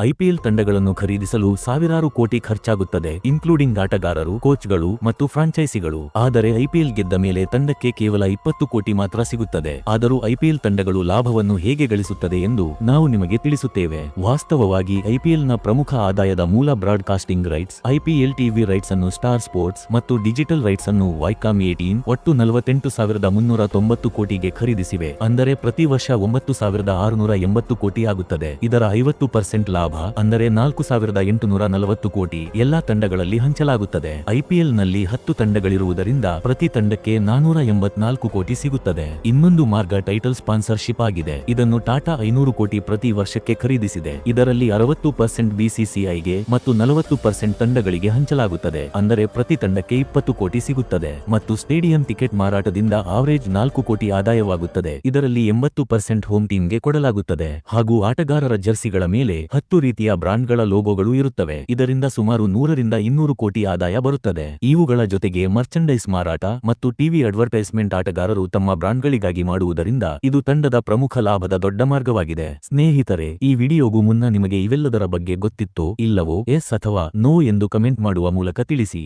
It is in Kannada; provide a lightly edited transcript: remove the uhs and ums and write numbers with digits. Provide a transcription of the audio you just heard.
ಐಪಿಎಲ್ ತಂಡಗಳನ್ನು ಖರೀದಿಸಲು ಸಾವಿರಾರು ಕೋಟಿ ಖರ್ಚಾಗುತ್ತದೆ, ಇನ್ಕ್ಲೂಡಿಂಗ್ ಆಟಗಾರರು, ಕೋಚ್ಗಳು ಮತ್ತು ಫ್ರಾಂಚೈಸಿಗಳು. ಆದರೆ ಐಪಿಎಲ್ ಗೆದ್ದ ಮೇಲೆ ತಂಡಕ್ಕೆ ಕೇವಲ 20 ಕೋಟಿ ಮಾತ್ರ ಸಿಗುತ್ತದೆ. ಆದರೂ ಐಪಿಎಲ್ ತಂಡಗಳು ಲಾಭವನ್ನು ಹೇಗೆ ಗಳಿಸುತ್ತದೆ ಎಂದು ನಾವು ನಿಮಗೆ ತಿಳಿಸುತ್ತೇವೆ. ವಾಸ್ತವವಾಗಿ ಐಪಿಎಲ್ನ ಪ್ರಮುಖ ಆದಾಯದ ಮೂಲ broadcasting rights, IPL TV rights ಅನ್ನು ಸ್ಟಾರ್ ಸ್ಪೋರ್ಟ್ಸ್ ಮತ್ತು ಡಿಜಿಟಲ್ ರೈಟ್ಸ್ ಅನ್ನು ವೈಕಾಮ್ 18 ಒಟ್ಟು 48,390 ಕೋಟಿಗೆ ಖರೀದಿಸಿವೆ. ಅಂದರೆ ಪ್ರತಿ ವರ್ಷ 9,680 ಕೋಟಿ ಆಗುತ್ತದೆ. ಇದರ 50% ಲಾಭ ಅಂದರೆ 4,840 ಕೋಟಿ ಎಲ್ಲಾ ತಂಡಗಳಲ್ಲಿ ಹಂಚಲಾಗುತ್ತದೆ. ಐಪಿಎಲ್ ನಲ್ಲಿ 10 ತಂಡಗಳಿರುವುದರಿಂದ ಪ್ರತಿ ತಂಡಕ್ಕೆ 484 ಕೋಟಿ ಸಿಗುತ್ತದೆ. ಇನ್ನೊಂದು ಮಾರ್ಗ ಟೈಟಲ್ ಸ್ಪಾನ್ಸರ್ಶಿಪ್ ಆಗಿದೆ. ಇದನ್ನು ಟಾಟಾ 500 ಕೋಟಿ ಪ್ರತಿ ವರ್ಷಕ್ಕೆ ಖರೀದಿಸಿದೆ. ಇದರಲ್ಲಿ 60% ಬಿಸಿಸಿಐಗೆ ಮತ್ತು 40% ತಂಡಗಳಿಗೆ ಹಂಚಲಾಗುತ್ತದೆ. ಅಂದರೆ ಪ್ರತಿ ತಂಡಕ್ಕೆ 20 ಕೋಟಿ ಸಿಗುತ್ತದೆ. ಮತ್ತು ಸ್ಟೇಡಿಯಂ ಟಿಕೆಟ್ ಮಾರಾಟದಿಂದ ಆವರೇಜ್ 4 ಕೋಟಿ ಆದಾಯವಾಗುತ್ತದೆ. ಇದರಲ್ಲಿ 80% ಹೋಮ್ ಟೀಮ್ಗೆ ಕೊಡಲಾಗುತ್ತದೆ. ಹಾಗೂ ಆಟಗಾರರ ಜರ್ಸಿಗಳ ಮೇಲೆ 10 ರೀತಿಯ ಬ್ರಾಂಡ್ಗಳ ಲೋಗೋಗಳು ಇರುತ್ತವೆ. ಇದರಿಂದ ಸುಮಾರು 100ರಿಂದ 200 ಕೋಟಿ ಆದಾಯ ಬರುತ್ತದೆ. ಇವುಗಳ ಜೊತೆಗೆ ಮರ್ಚಂಡೈಸ್ ಮಾರಾಟ ಮತ್ತು ಟಿವಿ ಅಡ್ವರ್ಟೈಸ್ಮೆಂಟ್ ಆಟಗಾರರು ತಮ್ಮ ಬ್ರಾಂಡ್ಗಳಿಗಾಗಿ ಮಾಡುವುದರಿಂದ ಇದು ತಂಡದ ಪ್ರಮುಖ ಲಾಭದ ದೊಡ್ಡ ಮಾರ್ಗವಾಗಿದೆ. ಸ್ನೇಹಿತರೆ, ಈ ವಿಡಿಯೋಗೂ ಮುನ್ನ ನಿಮಗೆ ಇವೆಲ್ಲದರ ಬಗ್ಗೆ ಗೊತ್ತಿತ್ತೋ ಇಲ್ಲವೋ ಎಸ್ ಅಥವಾ ನೋ ಎಂದು ಕಮೆಂಟ್ ಮಾಡುವ ಮೂಲಕ ತಿಳಿಸಿ.